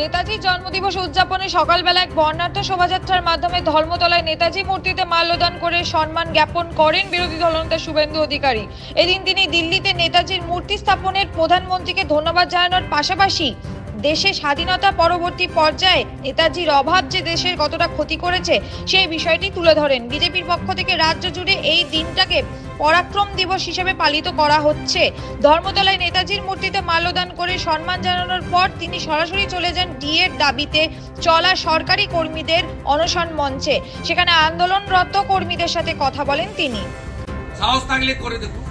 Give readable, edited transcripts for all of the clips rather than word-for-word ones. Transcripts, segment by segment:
নেতাজি জন্মদিবস উদযাপনে সকালবেলা এক বর্ণাঢ্য শোভাযাত্রার মাধ্যমে ধর্মতলায় নেতাজি মূর্তিতে মাল্যদান করে সম্মান জ্ঞাপন করেন বিরোধী দলনেতা শুভেন্দু অধিকারী। এদিন তিনি দিল্লিতে নেতাজির মূর্তি স্থাপনের প্রধানমন্ত্রীকে ধন্যবাদ জানানোর পাশাপাশি দেশে স্বাধীনতা পরবর্তী পর্যায়ে নেতাজির অভাব যে দেশের কতটা ক্ষতি করেছে সেই বিষয়টি তুলে ধরেন। বিজেপির পক্ষ থেকে রাজ্য জুড়ে এই দিনটাকে পরাক্রম দিবস হিসেবে পালিত করা হচ্ছে। ধর্মতলায় নেতাজির মূর্তিতে মাল্যদান করে সম্মান জানানোর পর তিনি সরাসরি চলে যান ডিএর দাবিতে চলা সরকারি কর্মীদের অনশন মঞ্চে। সেখানে আন্দোলনরত কর্মীদের সাথে কথা বলেন তিনি। সাহস থাকলে করে দেখুন,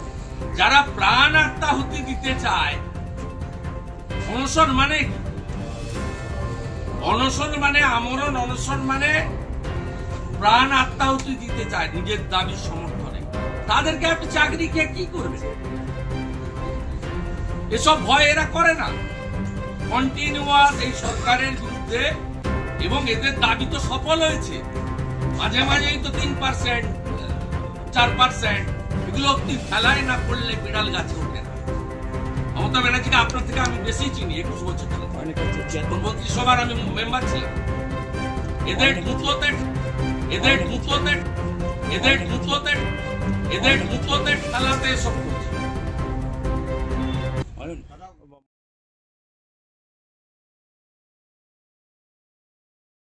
যারা প্রাণ আত্মাহুতি দিতে চায়, অনশন মানে আমরণ, অনশন মানে প্রাণ আত্মাহুতি দিতে চায় নিজের দাবির সমর্থনে, তাদেরকে আপনি চাকরি খেয়ে কি করবেন? এসব ভয় এরা করে না। কন্টিনিউয়াস এই সরকারের বিরুদ্ধে, এবং এদের দাবি তো সফল হয়েছে। মাঝে মাঝেই তো 3%, 4%, এগুলো ফেলায় না করলে বিড়াল গাছে ওঠে না। মমতা ব্যানার্জিকে আপনার থেকে আমি বেশি চিনি, 21 বছর ছিলাম, মন্ত্রিসভার আমি মেম্বার ছিলাম। এদের মুখোতে খেলাতে সব